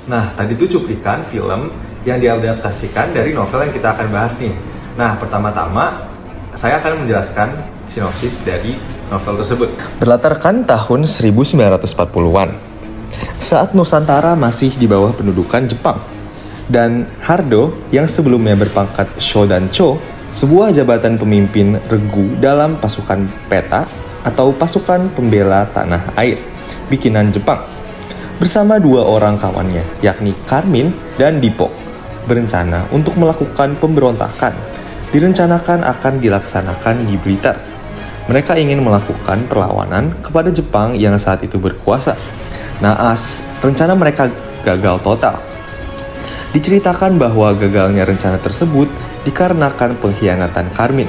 Nah, tadi itu cuplikan film yang diadaptasikan dari novel yang kita akan bahas nih. Nah, pertama-tama saya akan menjelaskan sinopsis dari novel tersebut. Berlatarkan tahun 1940-an. Saat Nusantara masih di bawah pendudukan Jepang. Dan Hardo yang sebelumnya berpangkat Shodancho, sebuah jabatan pemimpin regu dalam pasukan peta atau pasukan pembela tanah air, bikinan Jepang. Bersama dua orang kawannya, yakni Karmin dan Dipo, berencana untuk melakukan pemberontakan. Direncanakan akan dilaksanakan di Blitar. Mereka ingin melakukan perlawanan kepada Jepang yang saat itu berkuasa. Naas, rencana mereka gagal total. Diceritakan bahwa gagalnya rencana tersebut dikarenakan pengkhianatan Karmin,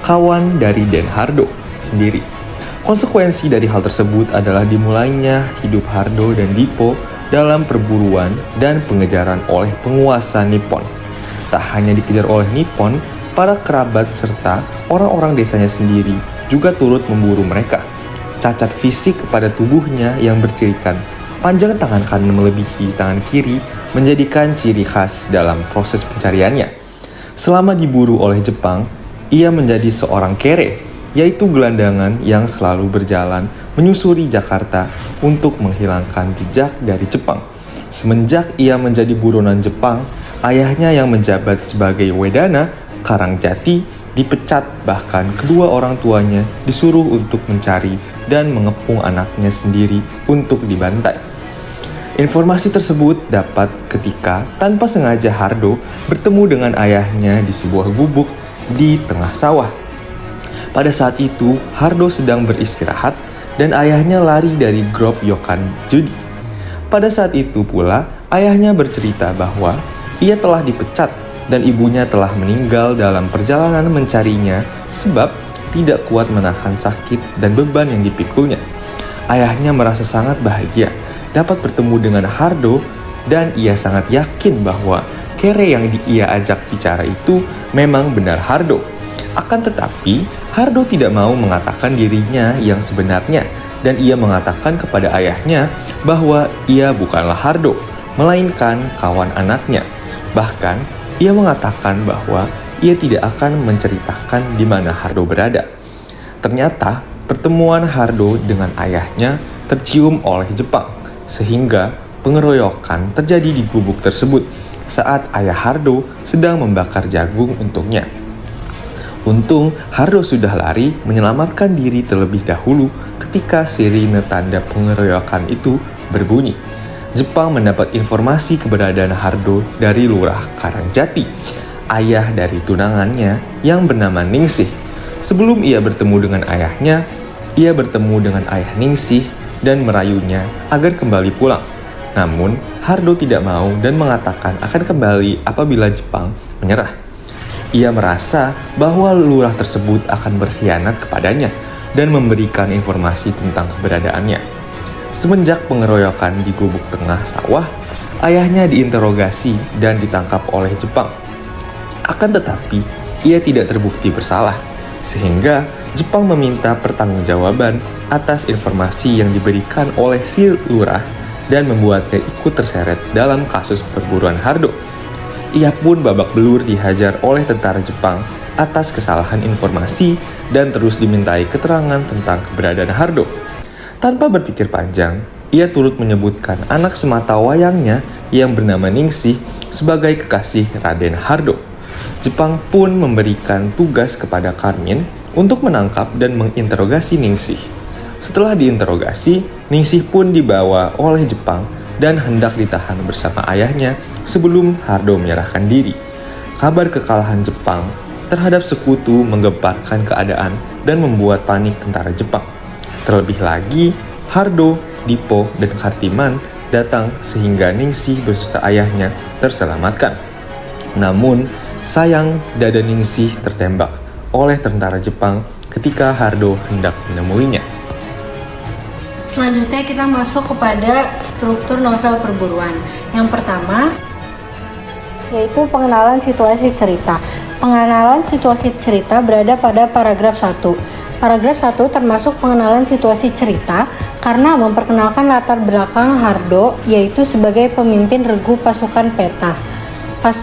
kawan dari Den Hardo sendiri. Konsekuensi dari hal tersebut adalah dimulainya hidup Hardo dan Dipo dalam perburuan dan pengejaran oleh penguasa Nippon. Tak hanya dikejar oleh Nippon, para kerabat serta orang-orang desanya sendiri juga turut memburu mereka. Cacat fisik pada tubuhnya yang bercirikan panjang tangan kanan melebihi tangan kiri menjadikan ciri khas dalam proses pencariannya. Selama diburu oleh Jepang, ia menjadi seorang kere, yaitu gelandangan yang selalu berjalan menyusuri Jakarta untuk menghilangkan jejak dari Jepang. Semenjak ia menjadi buronan Jepang, ayahnya yang menjabat sebagai Wedana Karangjati dipecat, bahkan kedua orang tuanya disuruh untuk mencari dan mengepung anaknya sendiri untuk dibantai. Informasi tersebut dapat ketika tanpa sengaja Hardo bertemu dengan ayahnya di sebuah gubuk di tengah sawah. Pada saat itu, Hardo sedang beristirahat dan ayahnya lari dari grup Yokan judi. Pada saat itu pula, ayahnya bercerita bahwa ia telah dipecat dan ibunya telah meninggal dalam perjalanan mencarinya sebab tidak kuat menahan sakit dan beban yang dipikulnya. Ayahnya merasa sangat bahagia dapat bertemu dengan Hardo dan ia sangat yakin bahwa kere yang ia ajak bicara itu memang benar Hardo. Akan tetapi, Hardo tidak mau mengatakan dirinya yang sebenarnya dan ia mengatakan kepada ayahnya bahwa ia bukanlah Hardo, melainkan kawan anaknya. Bahkan, ia mengatakan bahwa ia tidak akan menceritakan di mana Hardo berada. Ternyata, pertemuan Hardo dengan ayahnya tercium oleh Jepang, sehingga pengeroyokan terjadi di gubuk tersebut saat ayah Hardo sedang membakar jagung untuknya. Untung, Hardo sudah lari menyelamatkan diri terlebih dahulu ketika sirine tanda pengeroyokan itu berbunyi. Jepang mendapat informasi keberadaan Hardo dari Lurah Karangjati, ayah dari tunangannya yang bernama Ningsih. Sebelum ia bertemu dengan ayahnya, ia bertemu dengan ayah Ningsih dan merayunya agar kembali pulang. Namun, Hardo tidak mau dan mengatakan akan kembali apabila Jepang menyerah. Ia merasa bahwa lurah tersebut akan berkhianat kepadanya dan memberikan informasi tentang keberadaannya. Semenjak pengeroyokan di gubuk tengah sawah, ayahnya diinterogasi dan ditangkap oleh Jepang. Akan tetapi, ia tidak terbukti bersalah, sehingga Jepang meminta pertanggungjawaban atas informasi yang diberikan oleh si lurah dan membuatnya ikut terseret dalam kasus perburuan Hardo. Ia pun babak belur dihajar oleh tentara Jepang atas kesalahan informasi dan terus dimintai keterangan tentang keberadaan Hardo. Tanpa berpikir panjang, ia turut menyebutkan anak semata wayangnya yang bernama Ningsih sebagai kekasih Raden Hardo. Jepang pun memberikan tugas kepada Karmin untuk menangkap dan menginterogasi Ningsih. Setelah diinterogasi, Ningsih pun dibawa oleh Jepang dan hendak ditahan bersama ayahnya sebelum Hardo menyerahkan diri. Kabar kekalahan Jepang terhadap sekutu menggemparkan keadaan dan membuat panik tentara Jepang. Terlebih lagi, Hardo, Dipo, dan Kartiman datang sehingga Ningsih beserta ayahnya terselamatkan. Namun, sayang dada Ningsih tertembak oleh tentara Jepang ketika Hardo hendak menemuinya. Selanjutnya kita masuk kepada struktur novel perburuan. Yang pertama, yaitu pengenalan situasi cerita. Pengenalan situasi cerita berada pada paragraf 1. Paragraf 1 termasuk pengenalan situasi cerita karena memperkenalkan latar belakang Hardo, yaitu sebagai pemimpin regu pasukan PETA,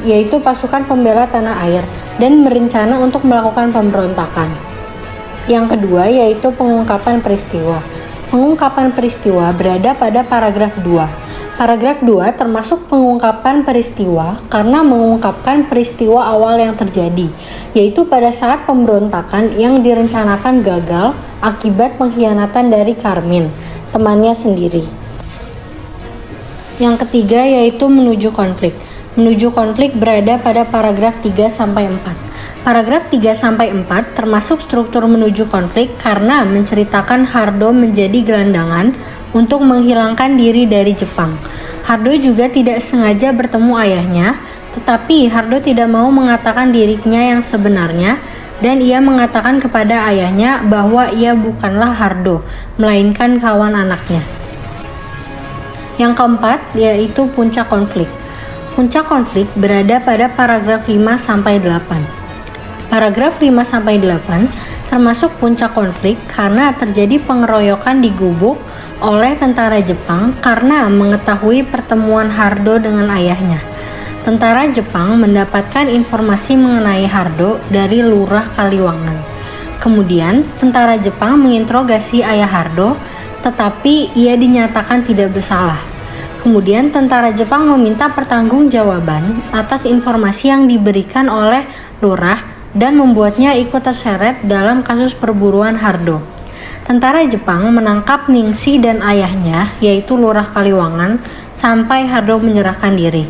yaitu pasukan pembela tanah air, dan berencana untuk melakukan pemberontakan. Yang kedua yaitu pengungkapan peristiwa. Pengungkapan peristiwa berada pada paragraf 2. Paragraf 2 termasuk pengungkapan peristiwa karena mengungkapkan peristiwa awal yang terjadi, yaitu pada saat pemberontakan yang direncanakan gagal akibat pengkhianatan dari Karmin, temannya sendiri. Yang ketiga yaitu menuju konflik. Menuju konflik berada pada paragraf 3-4. Paragraf 3-4 termasuk struktur menuju konflik karena menceritakan Hardo menjadi gelandangan untuk menghilangkan diri dari Jepang. Hardo juga tidak sengaja bertemu ayahnya, tetapi Hardo tidak mau mengatakan dirinya yang sebenarnya dan ia mengatakan kepada ayahnya bahwa ia bukanlah Hardo, melainkan kawan anaknya. Yang keempat yaitu puncak konflik. Puncak konflik berada pada paragraf 5-8. Paragraf 5-8 termasuk puncak konflik karena terjadi pengeroyokan di gubuk oleh tentara Jepang karena mengetahui pertemuan Hardo dengan ayahnya. Tentara Jepang mendapatkan informasi mengenai Hardo dari Lurah Kaliwangan. Kemudian, tentara Jepang menginterogasi ayah Hardo, tetapi ia dinyatakan tidak bersalah. Kemudian, tentara Jepang meminta pertanggungjawaban atas informasi yang diberikan oleh Lurah dan membuatnya ikut terseret dalam kasus perburuan Hardo. Tentara Jepang menangkap Ningsi dan ayahnya, yaitu Lurah Kaliwangan, sampai Hardo menyerahkan diri.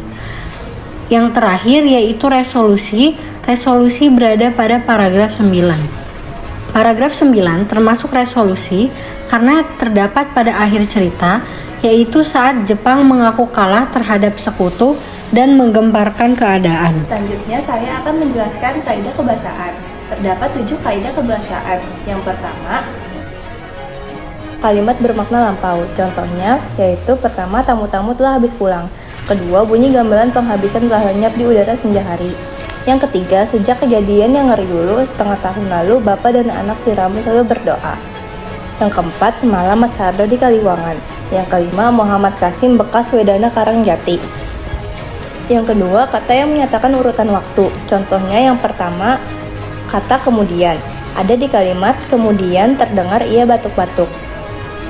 Yang terakhir yaitu resolusi. Resolusi berada pada paragraf 9. Paragraf 9 termasuk resolusi karena terdapat pada akhir cerita, yaitu saat Jepang mengaku kalah terhadap sekutu dan menggemparkan keadaan. Selanjutnya saya akan menjelaskan kaidah kebahasaan. Terdapat 7 kaidah kebahasaan. Yang pertama, kalimat bermakna lampau. Contohnya yaitu pertama, tamu-tamu telah habis pulang. Kedua, bunyi gamelan penghabisan telah lenyap di udara senja hari. Yang ketiga, sejak kejadian yang ngeri dulu setengah tahun lalu, bapak dan anak si Rami selalu berdoa. Yang keempat, semalam Mas Hardo di Kaliwangan. Yang kelima, Muhammad Kasim bekas Wedana Karangjati. Yang kedua, kata yang menyatakan urutan waktu. Contohnya yang pertama, kata kemudian. Ada di kalimat kemudian terdengar ia batuk-batuk.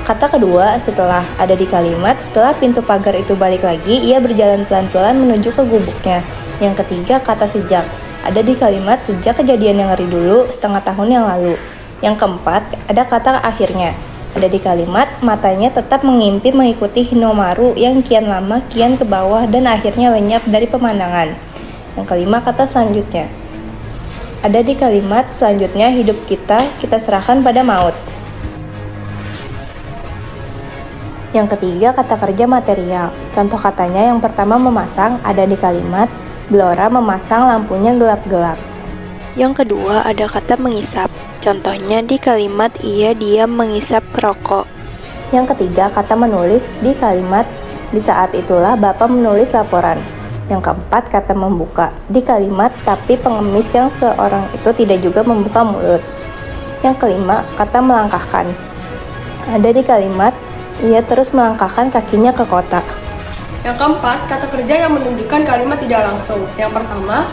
Kata kedua, setelah. Ada di kalimat setelah pintu pagar itu balik lagi, ia berjalan pelan-pelan menuju ke gubuknya. Yang ketiga, kata sejak. Ada di kalimat sejak kejadian yang ngeri dulu setengah tahun yang lalu. Yang keempat, ada kata akhirnya. Ada di kalimat matanya tetap mengimpi mengikuti Hinomaru yang kian lama kian ke bawah dan akhirnya lenyap dari pemandangan. Yang kelima, kata selanjutnya. Ada di kalimat selanjutnya hidup kita serahkan pada maut. Yang ketiga, kata kerja material. Contoh katanya yang pertama memasang, ada di kalimat Blora memasang lampunya gelap-gelap. Yang kedua, ada kata mengisap. Contohnya di kalimat ia diam mengisap rokok. Yang ketiga, kata menulis di kalimat di saat itulah Bapak menulis laporan. Yang keempat, kata membuka di kalimat tapi pengemis yang seorang itu tidak juga membuka mulut. Yang kelima, kata melangkahkan. Ada di kalimat ia terus melangkahkan kakinya ke kota. Yang keempat, kata kerja yang menunjukkan kalimat tidak langsung. Yang pertama,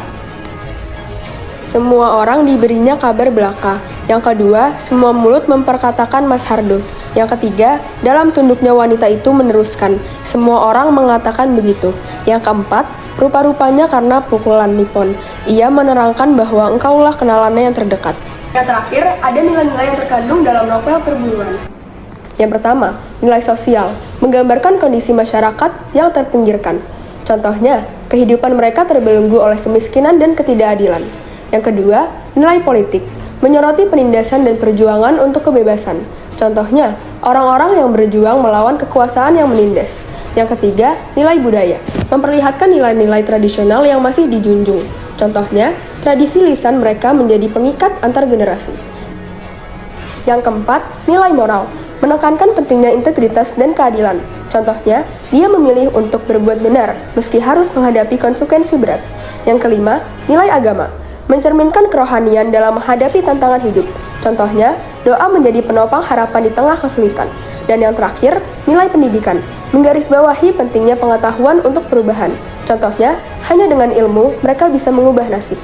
semua orang diberinya kabar belaka. Yang kedua, semua mulut memperkatakan Mas Hardo. Yang ketiga, dalam tunduknya wanita itu meneruskan, semua orang mengatakan begitu. Yang keempat, rupa-rupanya karena pukulan Nippon. Ia menerangkan bahwa engkaulah kenalannya yang terdekat. yang terakhir, ada nilai-nilai yang terkandung dalam novel perburuan. Yang pertama, nilai sosial, menggambarkan kondisi masyarakat yang terpinggirkan. Contohnya, kehidupan mereka terbelenggu oleh kemiskinan dan ketidakadilan. Yang kedua, nilai politik, menyoroti penindasan dan perjuangan untuk kebebasan. Contohnya, orang-orang yang berjuang melawan kekuasaan yang menindas. Yang ketiga, nilai budaya, memperlihatkan nilai-nilai tradisional yang masih dijunjung. Contohnya, tradisi lisan mereka menjadi pengikat antar generasi. Yang keempat, nilai moral, menekankan pentingnya integritas dan keadilan. Contohnya, dia memilih untuk berbuat benar meski harus menghadapi konsekuensi berat. Yang kelima, nilai agama, mencerminkan kerohanian dalam menghadapi tantangan hidup. Contohnya, doa menjadi penopang harapan di tengah kesulitan. Dan yang terakhir, nilai pendidikan. Menggarisbawahi pentingnya pengetahuan untuk perubahan. Contohnya, hanya dengan ilmu mereka bisa mengubah nasib.